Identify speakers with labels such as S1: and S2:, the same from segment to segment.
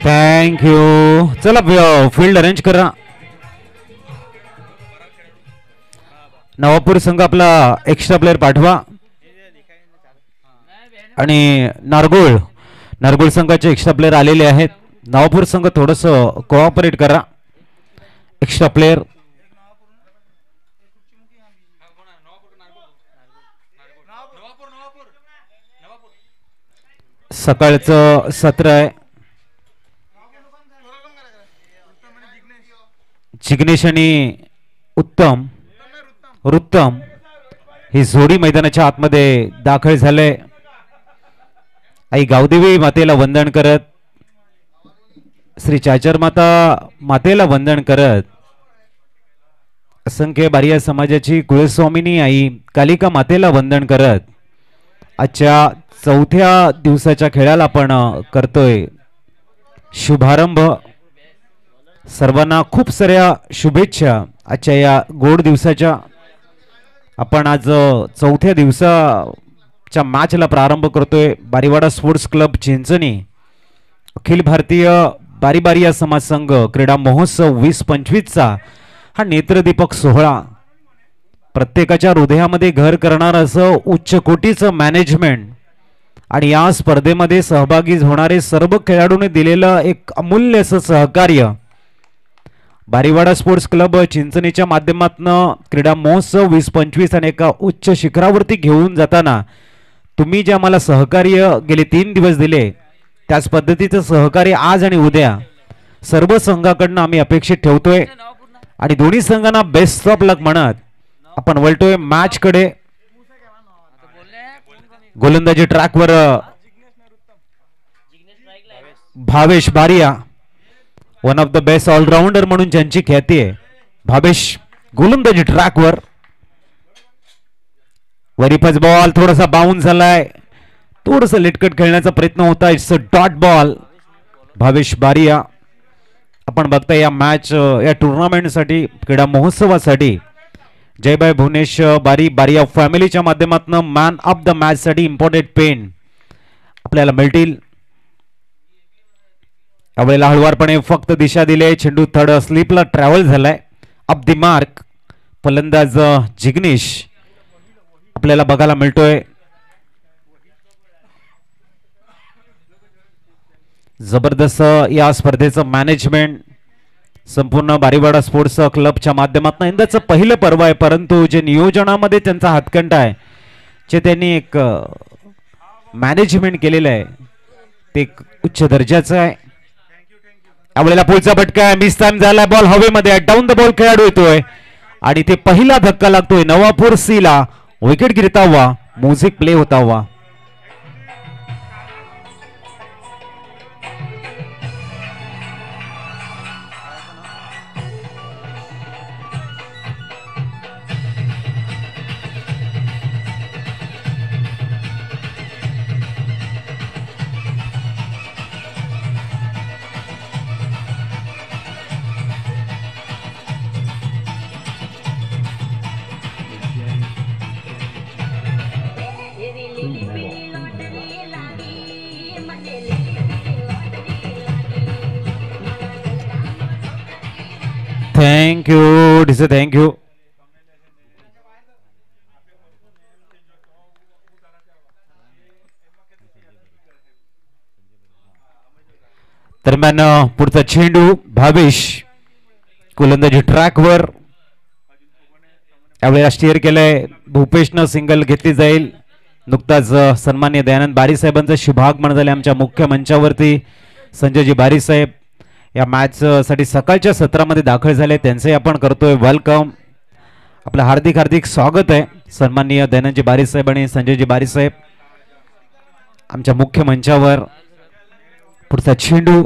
S1: Thank you. चला field arrange करा. नवापूर संघ आपला एक्स्ट्रा प्लेयर पाठवा आणि नारगोळ संघाचे एक्स्ट्रा प्लेयर आलेले आहेत. नवापूर संघ थोडस कोऑपरेट करा. एक्स्ट्रा प्लेयर सकाळचं सत्र आहे. जिग्नेश आणि रुत्तम ही जोडी मैदानाच्या आतमध्ये दाखल झाले. आई गावदेवी मातेला वंदन करत, श्री चाचर मातेला वंदन करत, असंख्य बारिया समाजाची कुलस्वामिनी आई कालिका मातेला वंदन करत आजच्या चौथ्या दिवसाच्या खेळाला आपण करतोय शुभारंभ. सर्वांना खूप साऱ्या शुभेच्छा आजच्या या गोड दिवसाच्या. आपण आज चौथ्या दिवसाच्या मॅचला प्रारंभ करतोय. बारीवाडा स्पोर्ट्स क्लब चिंचणी अखिल भारतीय बारीबारिया समाज संघ क्रीडा महोत्सव 2025चा हा नेत्रदीपक सोहळा. प्रत्येकाच्या हृदयामध्ये घर करणार असं उच्च कोटीचं मॅनेजमेंट आणि या स्पर्धेमध्ये सहभागी होणारे सर्व खेळाडूंनी दिलेलं एक अमूल्य असं सहकार्य बारीवाडा स्पोर्ट्स क्लब चिंचणीच्या माध्यमातून क्रीडा महोत्सव 2025 आणि एका उच्च शिखरावरती घेऊन जाताना तुम्ही जे आम्हाला सहकार्य गेले 3 दिवस दिले त्याच पद्धतीचं सहकार्य आज आणि उद्या सर्व संघाकडनं आम्ही अपेक्षित ठेवतोय. आणि दोन्ही संघांना बेस्ट ऑफ लक म्हणत आपण वळतोय मॅच कडे. गोलंदाजी ट्रॅकवर Bhavesh Bariya, one of the best all-rounder म्हणून ज्यांची ख्याती आहे. भावेश गोलंदाजी ट्रॅकवर. वरीपच बॉल थोडासा बाउन्स झालाय, थोडस लेटकट खेळण्याचा प्रयत्न होता. It's a dot ball. Bhavesh Bariya आपण बघता या मॅच या टुर्नामेंटसाठी क्रीडा महोत्सवासाठी जयभाई भुवनेश बारिया फॅमिलीच्या माध्यमातून मॅन ऑफ द मॅच साठी इम्पॉर्टंट पेन आपल्याला मिळतील. यावेळेला हळुवारपणे फक्त दिशा दिले. चेंडू थर्ड स्लिपला ट्रॅव्हल झालाय. अप द मार्क फलंदाज जिग्नेश आपल्याला बघायला मिळतोय. जबरदस्त या स्पर्धेचं मॅनेजमेंट संपूर्ण बारीवाडा स्पोर्ट्स क्लबच्या माध्यमातून यंदाचं पहिलं पर्व आहे, परंतु जे नियोजनामध्ये त्यांचा हातखंडा आहे, जे त्यांनी एक मॅनेजमेंट केलेलं आहे ते उच्च दर्जाचं आहे. यावेळेला पुढचा फटका आहे, मिस टाइम झालाय. बॉल हवेमध्ये डाऊन द बॉल खेळाडू येतोय आणि ते पहिला धक्का लागतोय नवापूर सी ला. विकेट गिरता हुआ, म्युझिक प्ले होता हुआ. थँक यू डिसे, थँक यू. दरम्यान पुढचा चेंडू भावेश गोलंदाजी ट्रॅकवर यावेळी स्टीअर केलंय. भूपेशनं सिंगल घेतली जाईल. नुकताच सन्मान्य दयानंद बारी साहेबांचा शुभागमन झाले आमच्या मुख्य मंचावरती. संजयजी बारी साहेब या मॅच साठी सकाळच्या सत्रामध्ये दाखल झाले, त्यांचे आपण करतोय वेलकम. आपलं हार्दिक हार्दिक स्वागत आहे. सन्माननीय दयानंदजी बारी साहेब आणि संजयजी बारी साहेब आमच्या मुख्य मंचावर. पुढचा चेंडू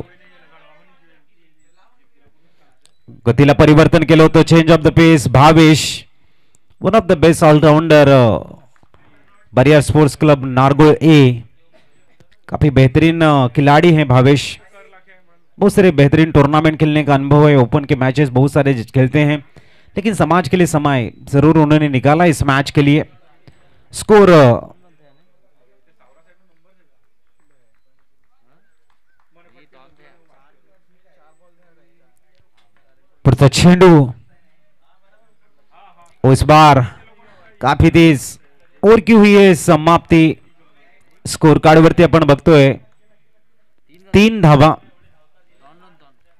S1: गतीला परिवर्तन केलं होतं. Change of the pace. Bhavesh one of the best allrounder Bariyar sports club Nargol A. काफी बेहतरीन खिलाड़ी हैं भावेश. बहुत सारे बेहतरीन टूर्नामेंट खेलने का अनुभव है. ओपन के मैचेस बहुत सारे खेलते हैं, लेकिन समाज के लिए समय जरूर उन्होंने निकाला इस मैच के लिए. स्कोर पुढचा चेंडू इस बार काफी तेज और की हुई है समाप्ती. स्कोर कार्ड वरती आपण बघतोय 3 धावा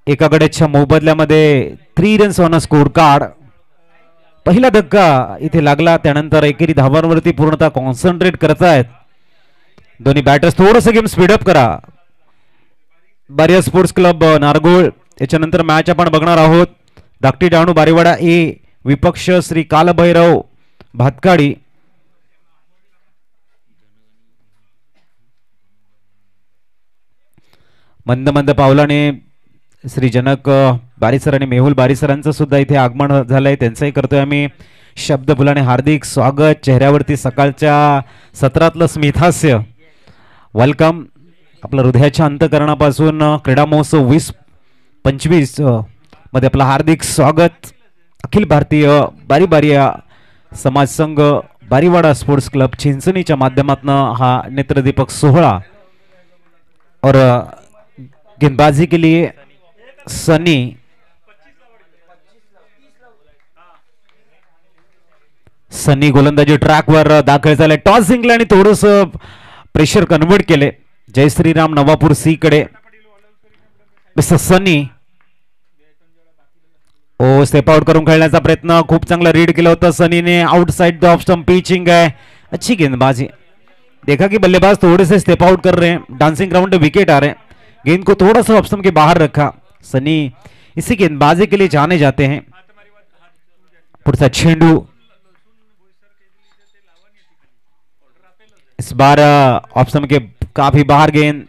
S1: एका गड्याच्या मोबदल्यामध्ये 3 runs on a score card. पहिला धक्का इथे लागला, त्यानंतर एकेरी धावांवरती पूर्णतः कॉन्सन्ट्रेट करतायत दोन्ही बॅटर्स. थोडंसं गेम स्पीडअप करा. बरियार स्पोर्ट्स क्लब नारगोळ याच्यानंतर मॅच आपण बघणार आहोत. धाकटी डहाणू बारीवाडा ए विपक्ष श्री कालभैरव भातकाडी. मंद मंद पावलाने श्री जनक बारीसर आणि मेहुल बारीसरांचं सुद्धा इथे आगमन झालंय, त्यांचंही करतोय आम्ही शब्दफुलाने हार्दिक स्वागत. चेहऱ्यावरती सकाळच्या सत्रातलं स्मितहास्य. वेलकम. आपलं हृदयाच्या अंतकरणापासून क्रीडा महोत्सव 2025 मध्ये आपलं हार्दिक स्वागत. अखिल भारतीय बारी बारिया समाज संघ बारीवाडा स्पोर्ट्स क्लब चिंचणीच्या माध्यमातून हा नेत्रदीपक सोहळा. और गेंदबाजी के लिए सनी गोलंदाजी ट्रॅकवर दाखल झाले. टॉस जिंकले आणि थोडस प्रेशर कन्वर्ट केले. जय श्रीराम नवापूर सी कडे मिस्टर सनी स्टेप आउट करून खेळण्याचा प्रयत्न. खूप चांगला रीड केला होता सनीने. Outside the off stump pitching है. अच्छी गेंदबाजी. देखा कि बल्लेबाज थोड़े से स्टेप आउट कर रहे हैं. डांसिंग ग्राउंड विकेट आ रहे हैं. गेंद को थोड़ा सा ऑफ स्टंप के बाहर रखा. सनी इसी गेंदबाजी के लिए जाने जाते हैं. पुढचा चेंडू इस बार ऑफ स्टंप के काफी बाहर गेंद.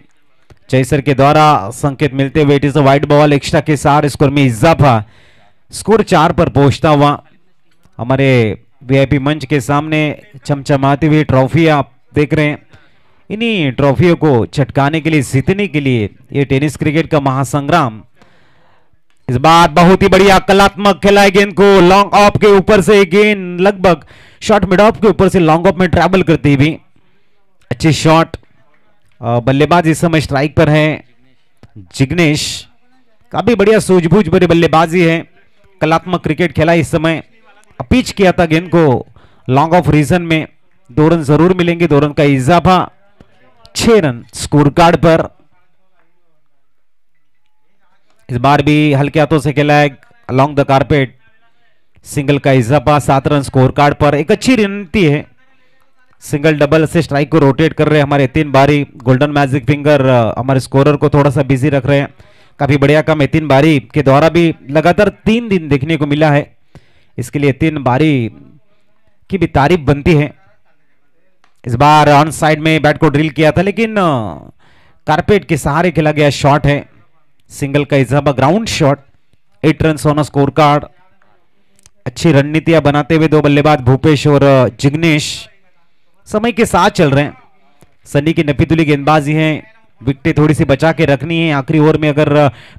S1: जयसर के द्वारा संकेत मिलते हुए it is a wide ball. Extra के साथ स्कोर में इजाफा. स्कोर 4 पर पहुंचता हुआ. हमारे वीआईपी मंच के सामने चमचमाती हुई ट्रॉफी आप देख रहे हैं. इन्हीं ट्रॉफियों को चटकाने के लिए, जीतने के लिए ये टेनिस क्रिकेट का महासंग्राम. इस बार बहुत ही बढ़िया कलात्मक खेला है. गेंद को लॉन्ग ऑफ के ऊपर से गेंद लगभग शॉर्ट मिड ऑफ के ऊपर से लॉन्ग ऑफ में ट्रैवल करती हुई अच्छी शॉट. बल्लेबाज इस समय स्ट्राइक पर है जिग्नेश. काफी बढ़िया सूझबूझ भरी बल्लेबाजी है. कलात्मक क्रिकेट खेला इस समय. पिच किया था गेंद को लॉन्ग ऑफ रीजन में. 2 रन जरूर मिलेंगे. 2 रन का इजाफा. 6 रन स्कोर कार्ड पर. इस बार भी हल्के हाथों से खेला है अलॉन्ग द कारपेट. सिंगल का इजाफा. 7 रन स्कोर कार्ड पर. एक अच्छी रणनीति है. सिंगल डबल से स्ट्राइक को रोटेट कर रहे हैं हमारे 3 बारी. गोल्डन मैजिक फिंगर हमारे स्कोरर को थोड़ा सा बिजी रख रहे हैं. काफी बढ़िया काम है. 3 बारी के द्वारा भी लगातार 3 दिन देखने को मिला है. इसके लिए 3 बारी की भी तारीफ बनती है. इस बार ऑन साइड में बैट को ड्रिल किया था, लेकिन कारपेट के सहारे खेला गया शॉट है. सिंगल का इजाफा. Ground shot. 8 run on score card. अच्छी रणनीतियां बनाते हुए 2 बल्लेबाज भूपेश और जिग्नेश समय के साथ चल रहे हैं. सनी की नपीतुली गेंदबाजी है. विकेट थोड़ी सी बचा के रखनी है. आखिरी ओवर में अगर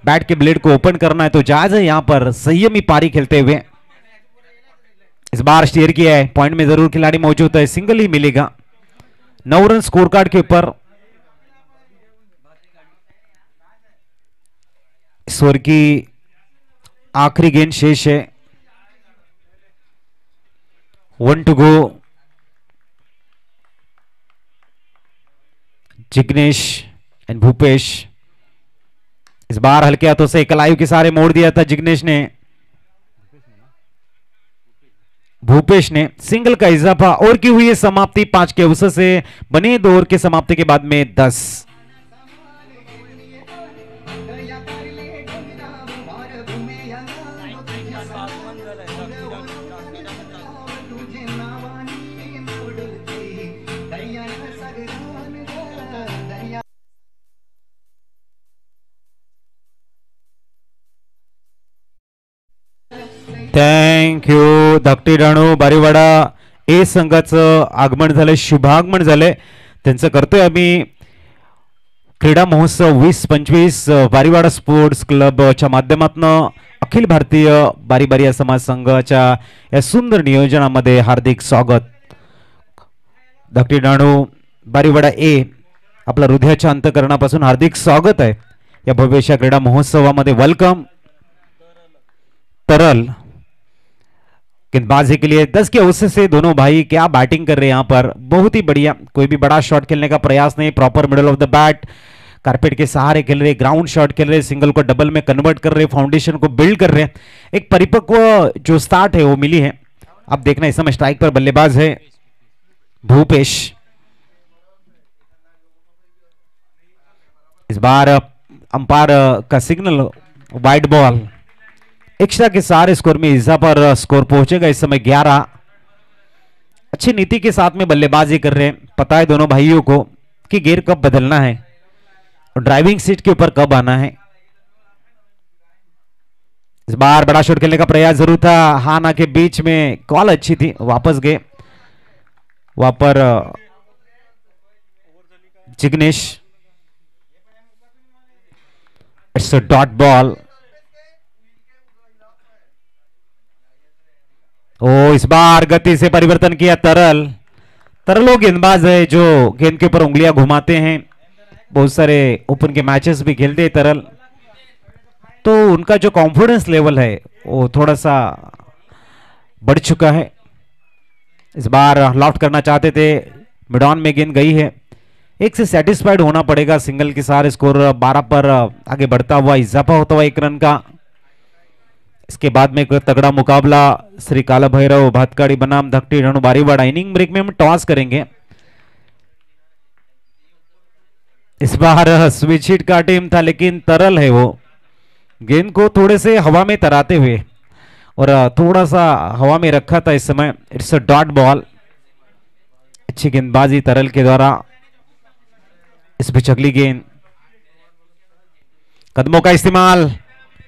S1: बैट के ब्लेड को ओपन करना है तो जायज है यहां पर संयमी पारी खेलते हुए. इस बार स्टीयर किया है. पॉइंट में जरूर खिलाड़ी मौजूद है. सिंगल ही मिलेगा. 9 रन स्कोर कार्ड के ऊपर. इस ओवर की आखिरी गेंद शेष है. 1 to go. Jignesh and Bhupesh. इस बार हल्के हाथों से कलाई के सारे मोड़ दिया था जिग्नेश ने. भूपेश ने सिंगल का इजाफा। ओवर की हुई है समाप्ति 5 के अवसर से बने 2 ओवर की समाप्ति के बाद में 10। थँक यू धाकटी राणू बारीवाडा ए संघाचं आगमन झालंय, शुभागमन झालंय त्यांचं करतोय आम्ही। क्रीडा महोत्सव 2025 बारीवाडा स्पोर्ट्स क्लबच्या माध्यमातून अखिल भारतीय बारी बारी या समाज संघाच्या या सुंदर नियोजनामध्ये हार्दिक स्वागत। धाकटी राणू बारीवाडा ए आपला हृदयाच्या अंतःकरणापासून हार्दिक स्वागत आहे या भव्य क्रीडा महोत्सवामध्ये। वेलकम। तरल गेंदबाजी के लिए 10 के अवसर से दोनों भाई क्या बैटिंग कर रहे हैं यहाँ पर, बहुत ही बढ़िया। कोई भी बड़ा शॉट खेलने का प्रयास नहीं, proper middle of the bat carpet के सहारे खेल रहे, ग्राउंड शॉट खेल रहे, सिंगल को डबल में कन्वर्ट कर रहे, फाउंडेशन को बिल्ड कर रहे हैं। एक परिपक्व जो स्टार्ट है वो मिली है। अब देखना इस समय स्ट्राइक पर बल्लेबाज है भूपेश। इस बार अंपायर का सिग्नल वाइड बॉल। एक्स्ट्रा के सारे स्कोर में इजाफा पर स्कोर पहुंचेगा इस समय 11। अच्छी नीति के साथ में बल्लेबाजी कर रहे हैं, पता है दोनों भाइयों को कि गियर कब बदलना है और ड्राइविंग सीट के ऊपर कब आना है। इस बार बड़ा शॉट खेलने का प्रयास जरूर था, हाँ ना के बीच में कॉल अच्छी थी, वापस गए वहां पर Jignesh. It's a dot ball. ओ इस बार गति से परिवर्तन किया तरल। तरलो गेंदबाज है जो गेंद के ऊपर उंगलियां घुमाते हैं, बहुत सारे ओपन के मैचेस भी खेलते हैं तरल, तो उनका जो कॉन्फिडेंस लेवल है वो थोड़ा सा बढ़ चुका है। इस बार लॉफ्ट करना चाहते थे, मिड ऑन में गेंद गई है, एक से सेटिस्फाइड होना पड़ेगा। सिंगल के सारे स्कोर 12 पर आगे बढ़ता हुआ, इजाफा होता हुआ 1 रन का। इसके बाद में एक तगड़ा मुकाबला श्री काला भैरव भातकाड़ी बनाम धाकटी राणू बारीवाडा। इनिंग ब्रेक में हम टॉस करेंगे। इस बार स्विच हिट का टीम था, लेकिन तरल है वो गेंद को थोड़े से हवा में तराते हुए और थोड़ा सा हवा में रखा था इस समय। It's a dot ball. अच्छी गेंदबाजी तरल के द्वारा। इस पे चगली गेंद, कदमों का इस्तेमाल,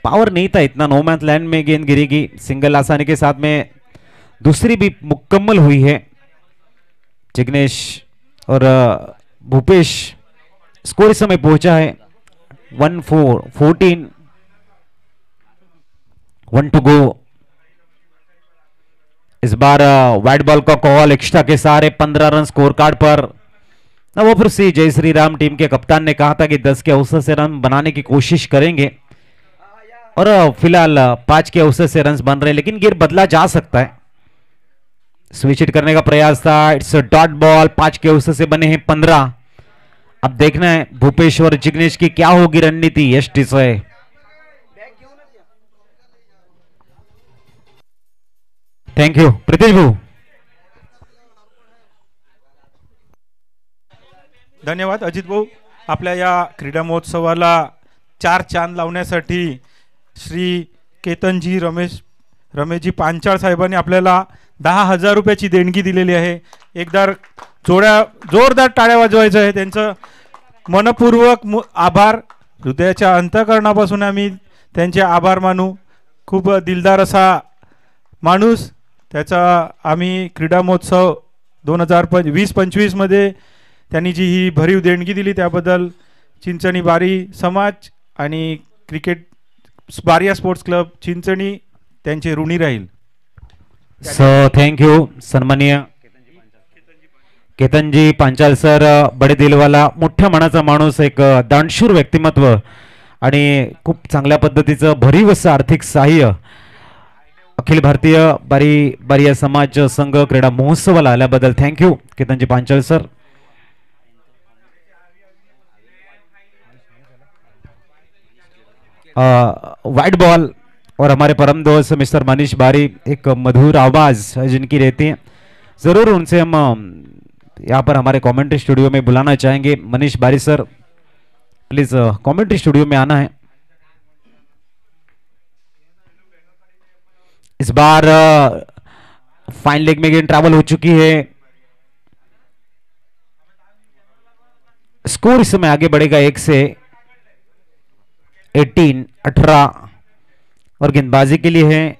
S1: पावर नहीं था इतना, नो मैन लैंड में गेंद गिरेगी। सिंगल आसानी के साथ में दूसरी भी मुकम्मल हुई है। जिग्नेश और भूपेश स्कोर इस समय पहुंचा है 1-4-14, 1 टू गो। इस बार वाइड बॉल का कॉल, एक्स्ट्रा के सारे 15 रन स्कोर कार्ड पर। नवोपुर से जय श्री राम टीम के कप्तान ने कहा था कि 10 के अवसर से रन बनाने की कोशिश करेंगे और फिलहाल 5 के अवसर से रन बन रहे हैं, लेकिन गियर बदला जा सकता है। स्विच हिट करने का प्रयास था। It's a dot ball. 5 के अवसर से बने हैं 15। अब देखना है भूपेश और जिग्नेश की क्या होगी रणनीति ST say. Thank you Pritesh भाऊ।
S2: धन्यवाद अजित भाऊ। आपल्या या क्रीडा महोत्सवाला 4 चांद लावण्यासाठी श्री केतनजी रमेशजी पांचाळ साहेबांनी आपल्याला 10,000 रुपयाची देणगी दिलेली आहे। एकदा जोरदार टाळ्या वाजवायचं आहे। त्यांचं मनपूर्वक आभार, हृदयाच्या अंतःकरणापासून आम्ही त्यांचे आभार मानू। खूप दिलदार असा माणूस, त्याचा आम्ही क्रीडा महोत्सव 2020-25 मध्ये त्यांनी जी ही भरीव देणगी दिली त्याबद्दल चिंचणी बारी समाज आणि क्रिकेट बारिया स्पोर्ट्स क्लब चिंचणी त्यांचे ऋणी राहील।
S1: सो थैंक यू सन्माननीय केतनजी पांचाल सर, बडे दिलवाला, मोठ्या मनाचा माणूस, एक दानशूर व्यक्तिमत्व आणि खूप चांगल्या पद्धतीचं भरीव असं आर्थिक सहाय्य अखिल भारतीय बारिया समाज संघ क्रीडा महोत्सवाला आल्याबद्दल thank you Ketanji Panchal sir. Wide ball और हमारे परम दोस्त मिस्टर मनीष बारी, एक मधुर आवाज जिनकी रहती है, जरूर उनसे हम यहाँ पर हमारे कमेंट्री स्टूडियो में बुलाना चाहेंगे। मनीष बारी सर, प्लीज कमेंट्री स्टूडियो में आना है। इस बार फाइन लेग में गेंद ट्रैवल हो चुकी है। स्कोर इस समय आगे बढ़ेगा 1 से 18 और गेंदबाजी के लिए है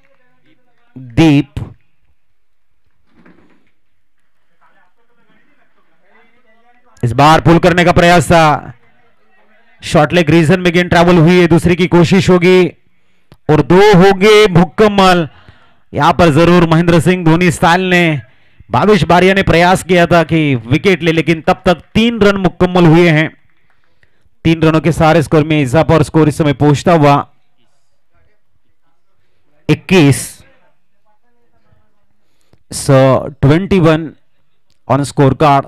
S1: दीप। इस बार पुल करने का प्रयास था, शॉर्ट लेग रीजन में गेंद ट्रैवल हुई है, दूसरी की कोशिश होगी और 2 होंगे मुकम्मल। यहां पर जरूर महेंद्र सिंह धोनी स्टाइल ने, भावेश बारिया ने प्रयास किया था कि विकेट ले, लेकिन तब तक 3 रन मुकम्मल हुए हैं। 3 रनों के सारे स्कोर में इजाफा और स्कोर इस समय पहुंचता हुआ 21। 21 ऑन स्कोर कार्ड।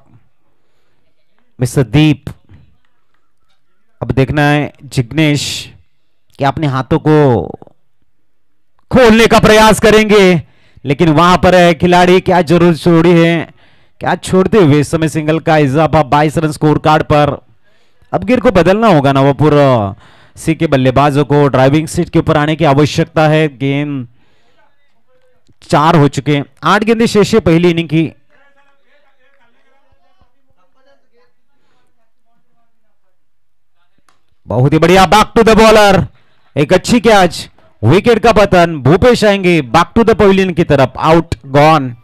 S1: मिस्टर दीप, अब देखना है जिग्नेश कि अपने हाथों को खोलने का प्रयास करेंगे, लेकिन वहां पर है खिलाड़ी, क्या जरूरत छोड़ी है, क्या छोड़ते हुए इस समय सिंगल का इजाफा 22 रन स्कोर कार्ड पर। अब गिर को बदलना होगा नवापुर सी के बल्लेबाजों को, ड्राइविंग सीट के ऊपर आने की आवश्यकता है। गेंद 4 हो चुके हैं, 8 गेंदें शेष है पहली इनिंग की। बहुत ही बढ़िया, बैक टू द बॉलर, एक अच्छी कैच, विकेट का पतन। भूपेश आएंगे बैक टू द पवेलियन की तरफ, out gone.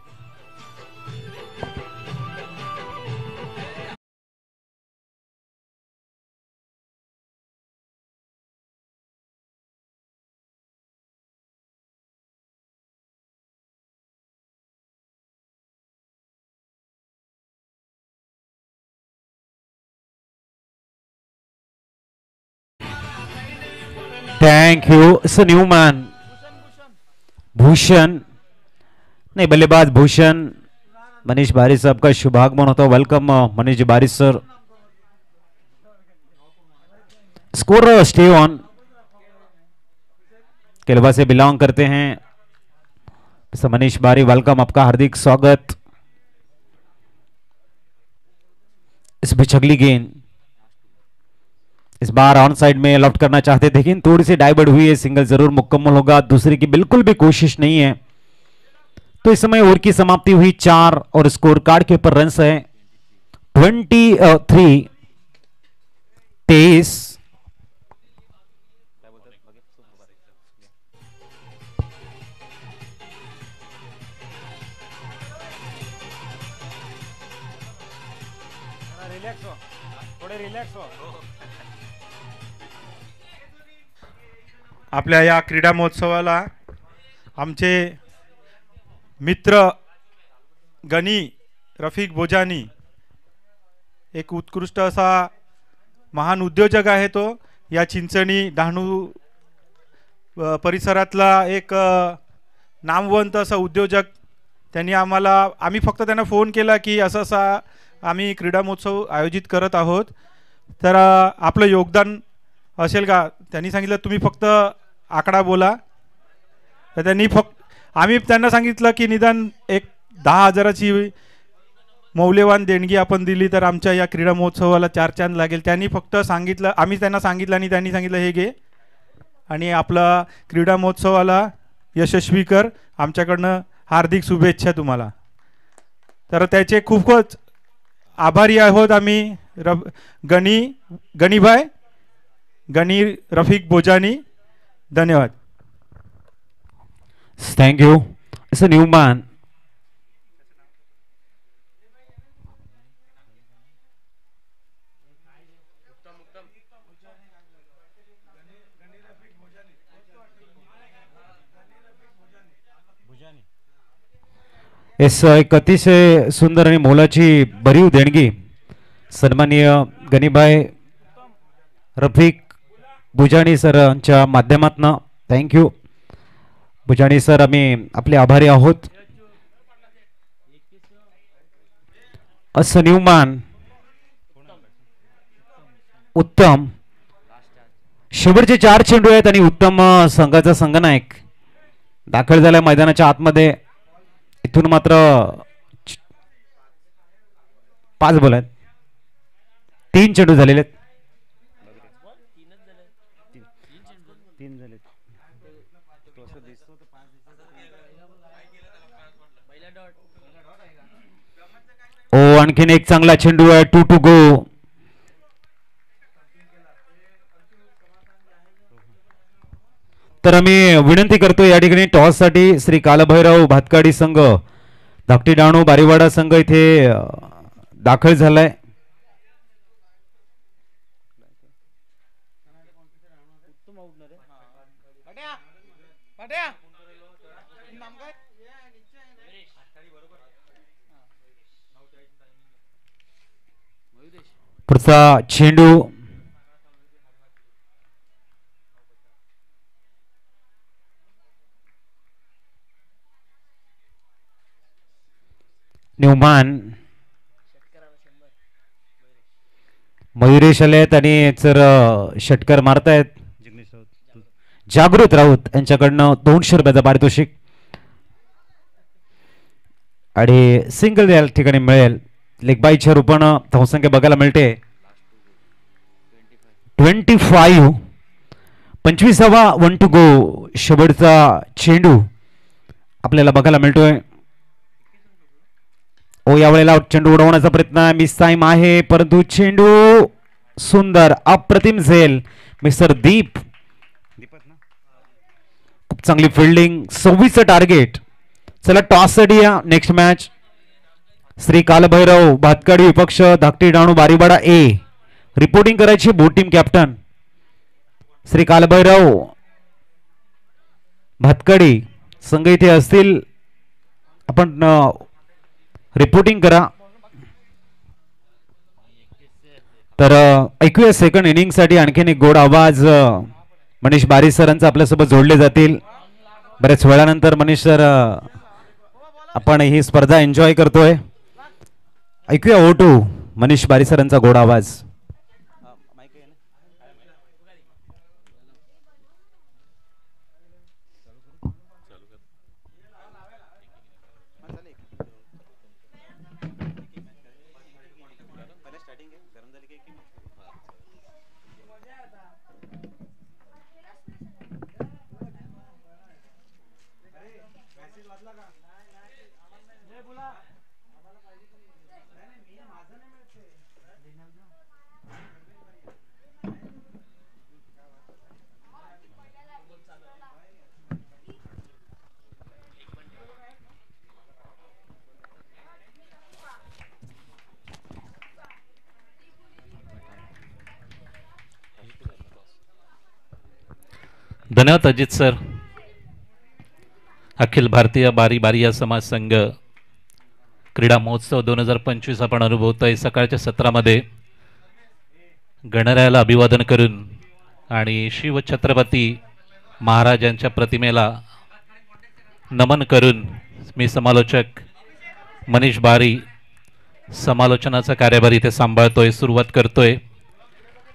S1: Thank you sir Newman. Bhushan नहीं, बल्लेबाज भूषण। मनीष बारिश साहब का शुभागमन होता है, welcome Manish Barish sir. Score stay on, Kelwa से बिलोंग करते हैं सर मनीष बारी, वेलकम, आपका हार्दिक स्वागत। इस बिछगली गेंद इस बार ऑन साइड में लेफ्ट करना चाहते थे, लेकिन थोड़ी सी डाइवर्ट हुई है, सिंगल जरूर मुकम्मल होगा, दूसरे की बिल्कुल भी कोशिश नहीं है। तो इस समय ओवर की समाप्ति हुई 4 और स्कोर कार्ड के ऊपर रन्स है 23।
S2: आपल्या या क्रीडा महोत्सवाला आमचे मित्र गणी रफिक बोजानी, एक उत्कृष्ट असा महान उद्योजक आहे तो, या चिंचणी डहाणू परिसरातला एक नामवंत असा उद्योजक। त्यांनी आम्ही फक्त त्यांना फोन केला की असं असा आम्ही क्रीडा महोत्सव आयोजित करत आहोत, तर आपलं योगदान असेल का। त्यांनी सांगितलं तुम्ही फक्त आकडा बोला, तर आम्ही त्यांना सांगितलं की निदान एक 10,000ची मौल्यवान देणगी आपण दिली तर आमच्या या क्रीडा महोत्सवाला 4 चांद लागेल। त्यांनी फक्त सांगितलं, आम्ही त्यांना सांगितलं आणि त्यांनी सांगितलं हे घे आणि आपला क्रीडा महोत्सवाला यशस्वी कर, आमच्याकडनं हार्दिक शुभेच्छा तुम्हाला। तर त्याचे खूपच आभारी आहोत आम्ही गणी रफिक बोजानी, धन्यवाद।
S1: Thank you it's a new man. इस एक अतिशय सुंदर आणि मोलाची भरीव देणगी सन्माननीय गणीभाई रफिक बुजाणी सरांच्या माध्यमातून, थँक्यू बुजाणी सर, आम्ही आपले आभारी आहोत। न्यूमॅन उत्तम शेवटचे 4 चेंडू आहेत आणि उत्तम संघाचा संघनायक दाखल झाला मैदानाच्या आतमध्ये. इथून मात्र 5 बॉल आहेत, 3 चेंडू झालेले आहेत. ओ आणखीन एक चांगला चेंडू आहे. 2 to go. तर आम्ही विनंती करतो या ठिकाणी टॉस साठी श्री कालभैरव भातकाडी संघ, धाकटी डहाणू बारीवाडा संघ इथे दाखल झालाय. पुढचा चेंडू न्यूमान मयुरेश आलेत आणि जर षटकर मारतायत. जागृत राऊत यांच्याकडनं 200 रुपयाचं पारितोषिक आणि सिंगल या ठिकाणी मिळेल. लेगबाईच्या रूपानं धावसंख्या बघायला मिळते 25. 25वा 1 to go. शेवटचा चेंडू आपल्याला बघायला मिळतोय. ओ यावेळेला चेंडू उडवण्याचा प्रयत्न मिस टाइम आहे, परंतु चेंडू सुंदर अप्रतिम झेल मिस्टर दीप. खूप चांगली फिल्डिंग. 26चं टार्गेट. चला टॉस साठी या. नेक्स्ट मॅच श्री कालभैरव भातकाडी विपक्ष धाकटी डहाणू बारीवाडा ए. रिपोर्टिंग करायची बोट टीम कॅप्टन श्री कालभैरव भातकाडी संघ इथे असतील. आपण रिपोर्टिंग करा. तर ऐकूया सेकंड इनिंग साठी आणखीन एक गोड आवाज मनीष बारी सरांचा आपल्यासोबत जोडले जातील. बरेच वेळानंतर मनीष सर आपण ही स्पर्धा एन्जॉय करतोय. ऐकूया O2 मनीष बारी सरांचा गोड आवाज.
S3: धन्यवाद अजित सर. अखिल भारतीय बारी बारिया समाज संघ क्रीडा महोत्सव 2025 आपण अनुभवतोय. सकाळच्या सत्रामध्ये गणरायाला अभिवादन करून आणि शिवछत्रपती महाराजांच्या प्रतिमेला नमन करून मी समालोचक मनीष बारी समालोचनाचा कार्यभार इथे सांभाळतोय, सुरुवात करतोय.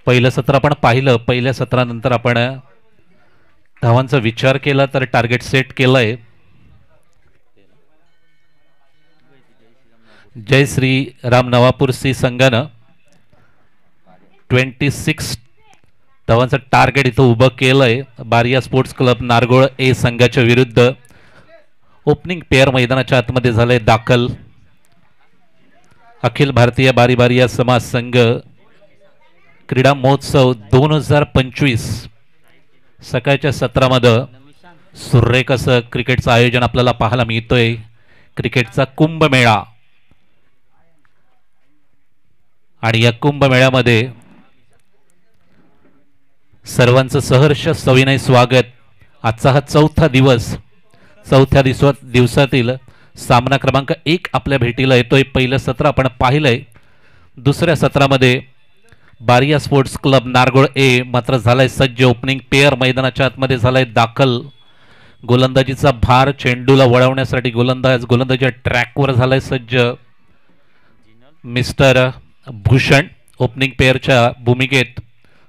S3: पहिलं सत्र आपण पाहिलं. पहिल्या सत्रानंतर आपण धावांचा विचार केला तर टार्गेट सेट केलंय. जय श्री राम नवापूर सी संघानं 26 धावांचं टार्गेट इथं उभं केलंय. बारिया स्पोर्ट्स क्लब नारगोळ ए संघाच्या विरुद्ध. ओपनिंग पेअर मैदानाच्या आतमध्ये झालंय दाखल. अखिल भारतीय बारी बारिया समाज संघ क्रीडा महोत्सव 2025 सकाळच्या सत्रामध्ये सुरेख असं क्रिकेटचं आयोजन आपल्याला पाहायला मिळतोय. क्रिकेटचा कुंभमेळा आणि या कुंभमेळ्यामध्ये सर्वांचं सहर्ष सविनय स्वागत. आजचा हा चौथा दिवस. चौथ्या दिवसातील सामना क्रमांक 1 आपल्या भेटीला येतोय. पहिलं सत्र आपण पाहिलंय. दुसऱ्या सत्रामध्ये बारिया स्पोर्ट्स क्लब नारगोळ ए मात्र झालाय सज्ज. ओपनिंग पेअर मैदानाच्या आतमध्ये झालाय दाखल. गोलंदाजीचा भार चेंडूला वळवण्यासाठी गोलंदाजीच्या ट्रॅकवर झालाय सज्ज मिस्टर भूषण. ओपनिंग पेअरच्या भूमिकेत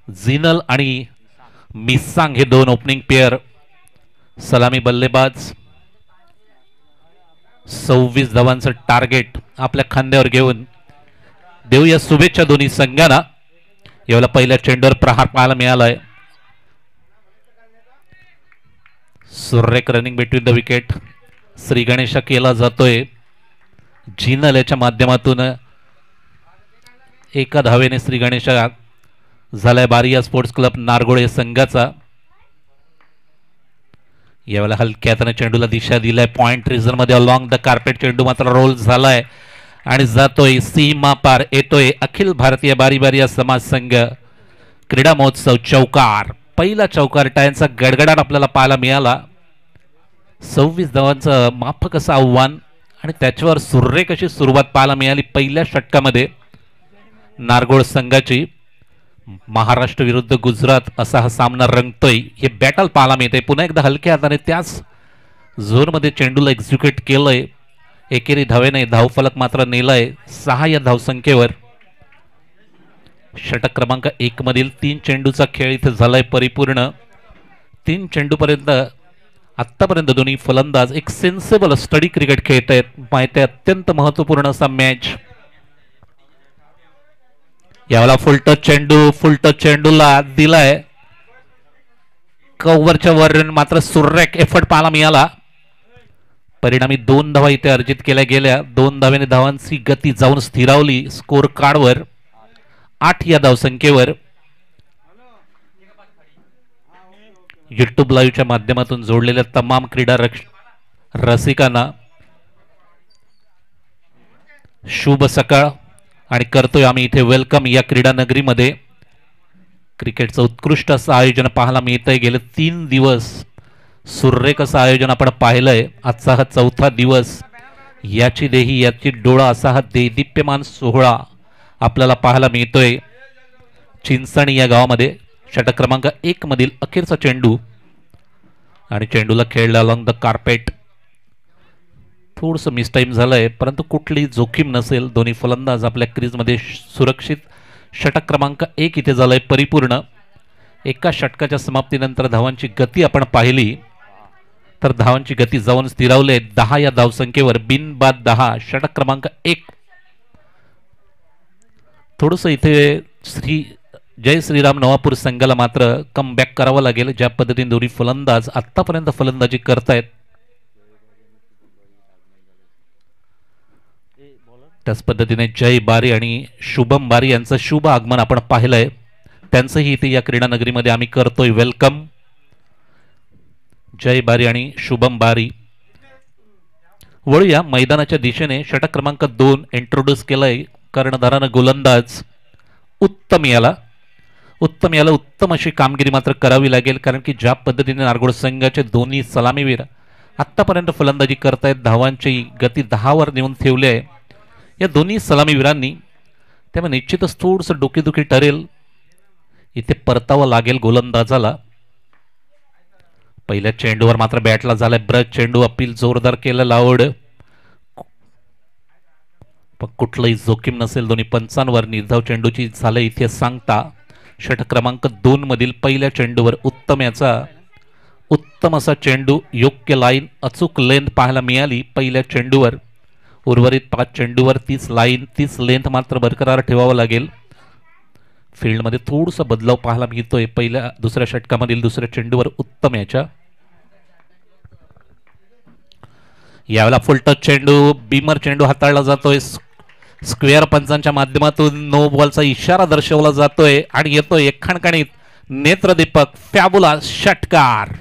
S3: झिनल आणि मिसांग हे दोन ओपनिंग पेअर सलामी बल्लेबाज 26 धावांचं टार्गेट आपल्या खांद्यावर घेऊन देऊया शुभेच्छा दोन्ही संघांना. यावेळेला पहिल्या चेंडूवर प्रहार पाहायला मिळालाय. सुरेख running between the wicket Shri Ganesha केला जातोय. जिनल याच्या माध्यमातून एका धावेने श्री गणेशा झालाय बारिया स्पोर्ट्स क्लब नारगोळे संघाचा. यावेळेला हलक्या हाताने चेंडूला दिशा दिलाय. पॉइंट रिझन मध्ये अलॉंग द कार्पेट चेंडू मात्र रोल झालाय आणि जातोय सीमा पार. येतोय अखिल भारतीय बारी बारिया समाज संघ क्रीडा महोत्सव चौकार. पहिला चौकार टायांचा गडगडाट आपल्याला पाहायला मिळाला. 26 धावांचं माफक असं आव्हान आणि त्याच्यावर सुरेख अशी सुरुवात पाहायला मिळाली पहिल्या षटकामध्ये नारगोळ संघाची. महाराष्ट्र विरुद्ध गुजरात असा हा सामना रंगतोय. हे बॅटल पाहायला मिळते. पुन्हा एकदा हलक्या हाताने त्याच झोनमध्ये चेंडूला एक्झिक्यूट केलंय. एकेरी धावेने धावफलक मात्र नेलाय 6 या धावसंख्येवर. षटक क्रमांक 1 मधील 3 चेंडूचा खेळ इथे झालाय परिपूर्ण. 3 चेंडूपर्यंत आतापर्यंत दोन्ही फलंदाज एक सेन्सेबल स्टडी क्रिकेट खेळत आहेत. माहिती अत्यंत महत्वपूर्ण असा मॅच. यावेळेला फुल टच चेंडूला दिलाय. कव्हरच्या वर मात्र सुरेख एफर्ट पाहायला मिळाला. परिणामी 2 धावा इथे अर्जित केल्या गेल्या. 2 धावेने धावांची गती जाऊन स्थिरावली स्कोर कार्डवर 8 या धावसंख्येवर. युट्यूब लाईव्हच्या माध्यमातून जोडलेल्या तमाम क्रीडा रसिकांना शुभ सकाळ आणि करतोय आम्ही इथे वेलकम या क्रीडा नगरीमध्ये. क्रिकेटचं उत्कृष्ट असं आयोजन पाहायला मिळतंय. गेले 3 दिवस सुरेख असं आयोजन आपण पाहिलंय. आजचा हा 4था दिवस. याची देही याची डोळा असा हा देदीप्यमान सोहळा आपल्याला पाहायला मिळतोय चिंचणी या गावामध्ये. षटक क्रमांक 1 मधील अखेरचा चेंडू आणि चेंडूला खेळला अलॉंग द कार्पेट. थोडंसं मिसटाईम झालंय परंतु कुठली जोखीम नसेल. दोन्ही फलंदाज आपल्या क्रीजमध्ये सुरक्षित. षटक क्रमांक 1 इथे झालंय परिपूर्ण. एका षटकाच्या समाप्तीनंतर धावांची गती आपण पाहिली तर धावांची गती जाऊन स्थिरावले 10 या धावसंख्येवर. बिनबाद 10. षटक क्रमांक 1. थोडंसं इथे जय श्रीराम नवापूर संघाला मात्र कमबॅक करावं लागेल. ज्या पद्धतीने दोन्ही फलंदाज आतापर्यंत फलंदाजी करतायत त्याच पद्धतीने जय बारी आणि शुभम बारी यांचं शुभ आगमन आपण पाहिलंय. त्यांचंही इथे या क्रीडा नगरीमध्ये आम्ही करतोय वेलकम. जय बारी आणि शुभम बारी. वळूया मैदानाच्या दिशेने. षटक क्रमांक 2 इंट्रोड्यूस केलाय कर्णधारानं गोलंदाज उत्तम याला उत्तम अशी कामगिरी मात्र करावी लागेल. कारण की ज्या पद्धतीने नारगोळ संघाचे दोन्ही सलामीवीर आतापर्यंत फलंदाजी करतायत धावांची गती 10 वर नेऊन ठेवली आहे या दोन्ही सलामीवीरांनी. त्यामुळे निश्चितच थोडंसं डोकेदुखी ठरेल. इथे परतावं लागेल गोलंदाजाला. पहिल्या चेंडूवर मात्र बॅटला झालाय ब्रश. चेंडू अपील जोरदार केलं लावड पण कुठलंही जोखीम नसेल. दोन्ही पंचांवर निर्धाव चेंडूची झालं इथे सांगता. षटक क्रमांक 2 मधील पहिल्या चेंडूवर उत्तम असा चेंडू. योग्य लाईन अचूक लेंथ पाहायला मिळाली पहिल्या चेंडूवर. उर्वरित 5 चेंडूवर 30 लाईन 30 लेंथ मात्र बरकरार ठेवावं लागेल. फील्डमध्ये थोडासा बदलाव पाहायला मिळतोय दुसऱ्या षटकामधील दुसऱ्या चेंडूवर उत्तम याच्या. यावेळेला फुल टच चेंडू बीमर चेंडू हाताळला जातोय. स्क्वेअर पंचांच्या माध्यमातून नो बॉलचा इशारा दर्शवला जातोय आणि येतोय एक खणखणीत नेत्रदीपक फॅबुला षटकार.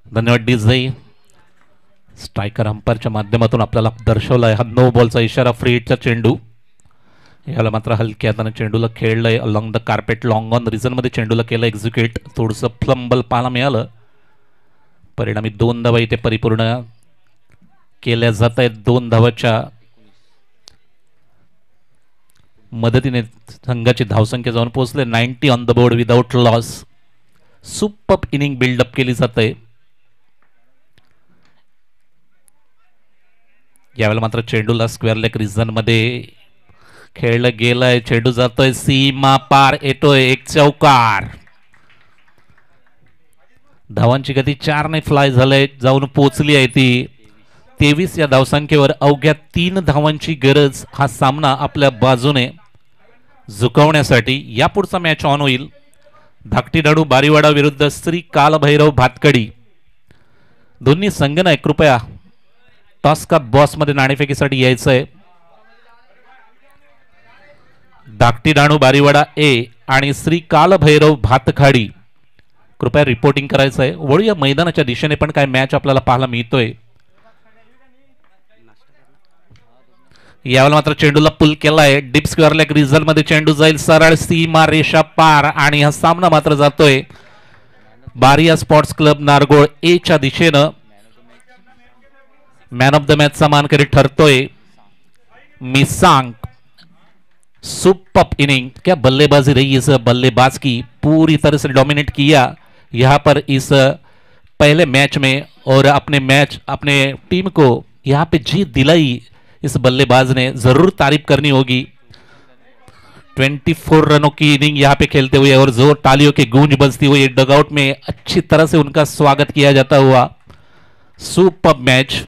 S3: धन्यवाद डीजे. स्ट्रायकर अंपायरच्या माध्यमातून आपल्याला दर्शवलाय हा नो बॉलचा इशारा. फ्री हिटचा चेंडू. याला मात्र हलक्या हाताने चेंडूला खेळलंय along the carpet. Long on region मध्ये चेंडूला केलं एक्झिक्यूट. थोडंसं फ्लंबल पाहायला मिळालं. परिणामी 2 धावा इथे परिपूर्ण केल्या जात आहेत. 2 धावाच्या मदतीने संघाची धावसंख्या जाऊन पोहोचले 90 on the board without loss. Super inning build up केली जाते. यावेळेला मात्र चेंडूला स्क्वेअर लेग रिजन मध्ये खेळलं गेलंय. चेंडू जातोय सीमा पार, येतोय एक चौकार. धावांची गती 4 ने फ्लाय झालंय, जाऊन पोचली आहे ती 23 या धावसंख्येवर. अवघ्या 3 धावांची गरज हा सामना आपल्या बाजूने झुकवण्यासाठी. यापुढचा मॅच ऑन होईल धाकटी डाणू बारीवाडा विरुद्ध श्री कालभैरव भातकडी. दोन्ही संघनायक कृपया टॉस का बॉस मध्ये नाणेफेकीसाठी यायचंय. धाकटी डाणू बारीवाडा ए आणि श्री कालभैरव भातखाडी कृपया रिपोर्टिंग करायचं आहे. वळूया मैदानाच्या दिशेने पण काय मॅच आपल्याला पाहायला मिळतोय. यावेळेला मात्र चेंडूला पुल केलाय. डीप स्क्वेअर लेग रिझल्ट मध्ये चेंडू जाईल सरळ सीमा रेषा पार आणि हा सामना मात्र जातोय बारिया स्पोर्ट्स क्लब नारगोळ ए च्या दिशेनं. मॅन ऑफ द मैच चा मानकरी ठरतोय मिसांग. सुपर इनिंग, क्या बल्लेबाजी रही इस बल्लेबाज की, पूरी तरह से डोमिनेट किया यहाँ पर इस पहले मैच में और अपने टीम को यहाँ पे जीत दिलाई इस बल्लेबाज ने. जरूर तारीफ करनी होगी. 24 रनों की इनिंग यहाँ पे खेलते हुए और जोर तालियों की गूंज बजती हुई डगआउट में अच्छी तरह से उनका स्वागत किया जाता हुआ. Super match.